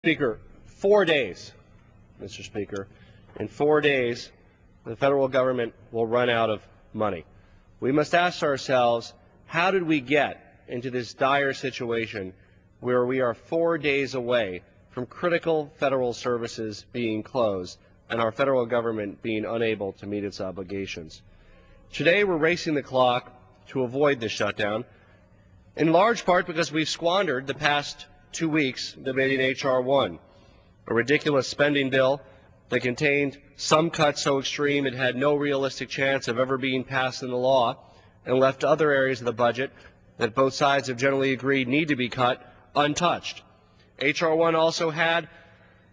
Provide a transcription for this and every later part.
Speaker, 4 days, Mr. Speaker. In 4 days, the federal government will run out of money. We must ask ourselves, how did we get into this dire situation where we are 4 days away from critical federal services being closed and our federal government being unable to meet its obligations? Today, we're racing the clock to avoid this shutdown, in large part because we've squandered the past 2 weeks debating H.R. 1, a ridiculous spending bill that contained some cuts so extreme it had no realistic chance of ever being passed into law, and left other areas of the budget that both sides have generally agreed need to be cut untouched. H.R. 1 also had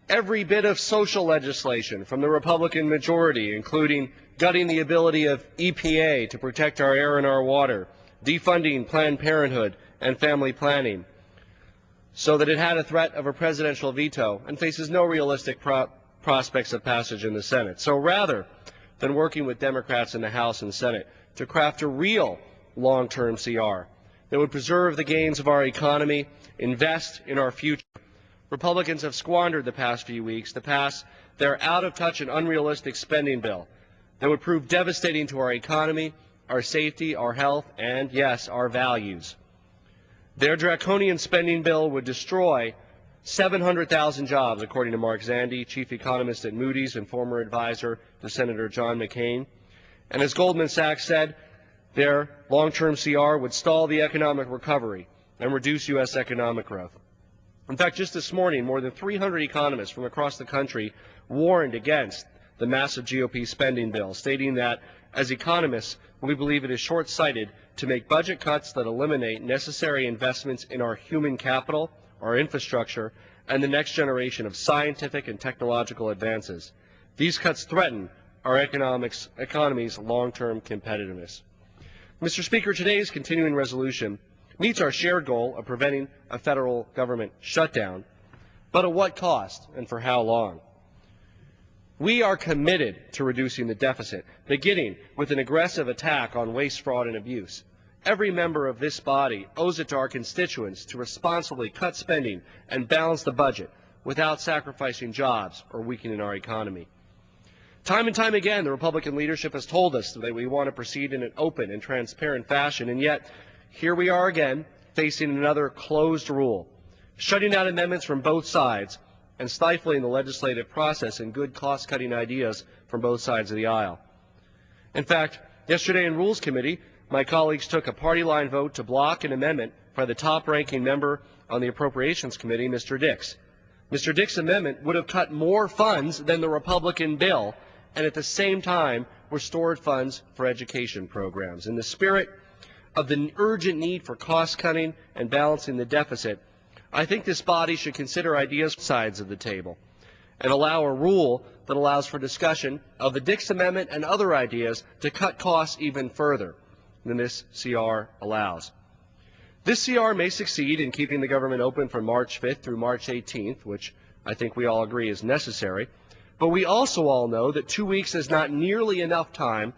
every bit of social legislation from the Republican majority, including gutting the ability of EPA to protect our air and our water, defunding Planned Parenthood and family planning, so that it had a threat of a presidential veto and faces no realistic prospects of passage in the Senate. So rather than working with Democrats in the House and Senate to craft a real long-term CR that would preserve the gains of our economy, invest in our future, Republicans have squandered the past few weeks to pass their out-of-touch and unrealistic spending bill that would prove devastating to our economy, our safety, our health, and, yes, our values. Their draconian spending bill would destroy 700,000 jobs, according to Mark Zandi, chief economist at Moody's and former advisor to Senator John McCain. And as Goldman Sachs said, their long-term CR would stall the economic recovery and reduce U.S. economic growth. In fact, just this morning, more than 300 economists from across the country warned against the massive GOP spending bill, stating that, as economists, we believe it is short-sighted to make budget cuts that eliminate necessary investments in our human capital, our infrastructure, and the next generation of scientific and technological advances. These cuts threaten our economy's long-term competitiveness. Mr. Speaker, today's continuing resolution meets our shared goal of preventing a federal government shutdown, but at what cost and for how long? We are committed to reducing the deficit, beginning with an aggressive attack on waste, fraud, and abuse. Every member of this body owes it to our constituents to responsibly cut spending and balance the budget without sacrificing jobs or weakening our economy. Time and time again, the Republican leadership has told us that we want to proceed in an open and transparent fashion, and yet here we are again facing another closed rule, shutting down amendments from both sides and stifling the legislative process and good cost-cutting ideas from both sides of the aisle. In fact, yesterday in Rules Committee, my colleagues took a party-line vote to block an amendment by the top-ranking member on the Appropriations Committee, Mr. Dix. Mr. Dix's amendment would have cut more funds than the Republican bill and at the same time restored funds for education programs. In the spirit of the urgent need for cost-cutting and balancing the deficit, I think this body should consider ideas on both sides of the table and allow a rule that allows for discussion of the Dix Amendment and other ideas to cut costs even further than this CR allows. This CR may succeed in keeping the government open from March 5th through March 18th, which I think we all agree is necessary, but we also all know that 2 weeks is not nearly enough time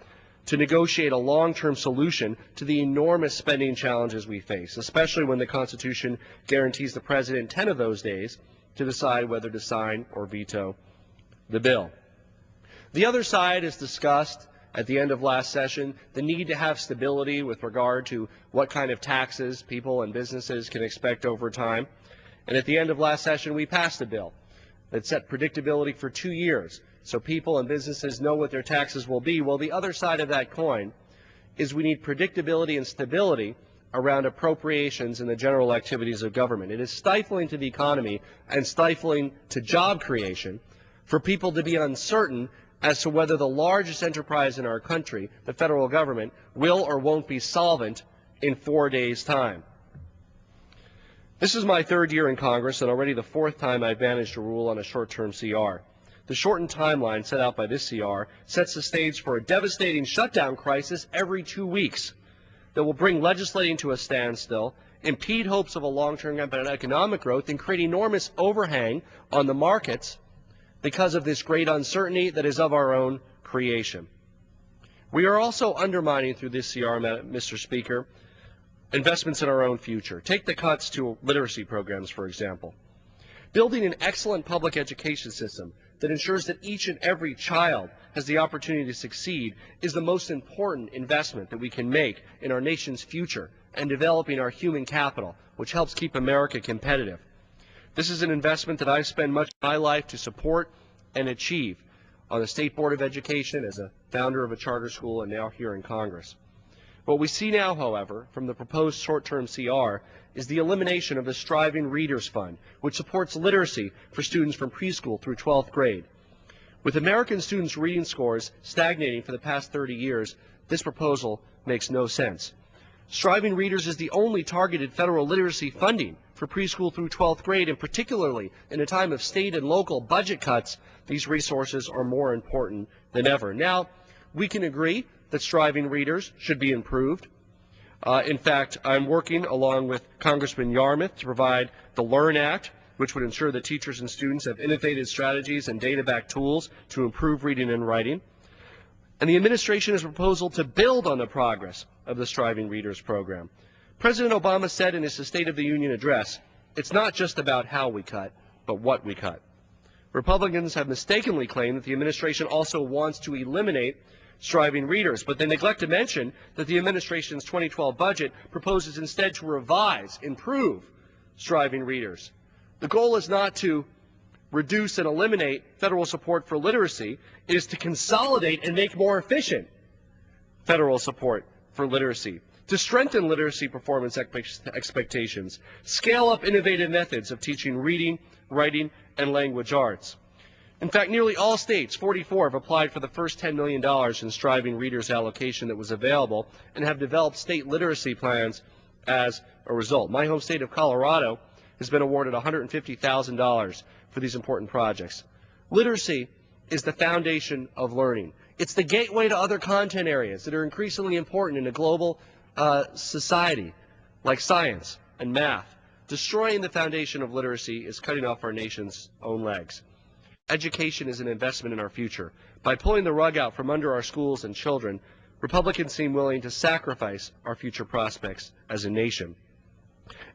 to negotiate a long-term solution to the enormous spending challenges we face, especially when the Constitution guarantees the President 10 of those days to decide whether to sign or veto the bill. The other side has discussed at the end of last session the need to have stability with regard to what kind of taxes people and businesses can expect over time. And at the end of last session, we passed a bill that set predictability for 2 years so people and businesses know what their taxes will be. Well, the other side of that coin is we need predictability and stability around appropriations in the general activities of government. It is stifling to the economy and stifling to job creation for people to be uncertain as to whether the largest enterprise in our country, the federal government, will or won't be solvent in 4 days' time. This is my 3rd year in Congress and already the 4th time I've managed to rule on a short-term CR. The shortened timeline set out by this CR sets the stage for a devastating shutdown crisis every 2 weeks that will bring legislating to a standstill, impede hopes of a long-term economic growth, and create enormous overhang on the markets because of this great uncertainty that is of our own creation. We are also undermining through this CR, Mr. Speaker, investments in our own future. Take the cuts to literacy programs, for example. Building an excellent public education system that ensures that each and every child has the opportunity to succeed is the most important investment that we can make in our nation's future and developing our human capital, which helps keep America competitive. This is an investment that I've spent much of my life to support and achieve on the State Board of Education as a founder of a charter school and now here in Congress. What we see now, however, from the proposed short-term CR is the elimination of the Striving Readers Fund, which supports literacy for students from preschool through 12th grade. With American students' reading scores stagnating for the past 30 years, this proposal makes no sense. Striving Readers is the only targeted federal literacy funding for preschool through 12th grade, and particularly in a time of state and local budget cuts, these resources are more important than ever. Now, we can agree that Striving Readers should be improved. In fact, I'm working along with Congressman Yarmouth to provide the LEARN Act, which would ensure that teachers and students have innovative strategies and data-backed tools to improve reading and writing. And the administration has a proposal to build on the progress of the Striving Readers program. President Obama said in his State of the Union address, "It's not just about how we cut, but what we cut." Republicans have mistakenly claimed that the administration also wants to eliminate Striving Readers, but they neglect to mention that the administration's 2012 budget proposes instead to revise, improve Striving Readers. The goal is not to reduce and eliminate federal support for literacy. It is to consolidate and make more efficient federal support for literacy, to strengthen literacy performance expectations, scale up innovative methods of teaching reading, writing, and language arts. In fact, nearly all states, 44, have applied for the first $10 million in Striving Readers allocation that was available and have developed state literacy plans as a result. My home state of Colorado has been awarded $150,000 for these important projects. Literacy is the foundation of learning. It's the gateway to other content areas that are increasingly important in a global society, like science and math. Destroying the foundation of literacy is cutting off our nation's own legs. Education is an investment in our future. By pulling the rug out from under our schools and children, Republicans seem willing to sacrifice our future prospects as a nation.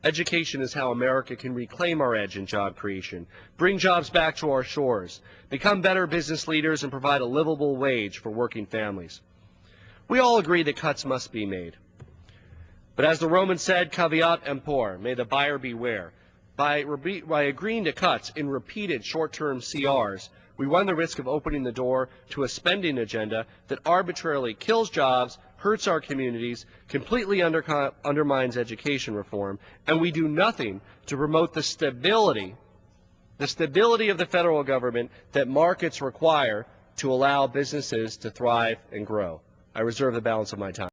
Education is how America can reclaim our edge in job creation, bring jobs back to our shores, become better business leaders, and provide a livable wage for working families. We all agree that cuts must be made. But as the Romans said, caveat emptor, may the buyer beware. By agreeing to cuts in repeated short-term CRs, we run the risk of opening the door to a spending agenda that arbitrarily kills jobs, hurts our communities, completely undermines education reform, and we do nothing to promote the stability of the federal government that markets require to allow businesses to thrive and grow. I reserve the balance of my time.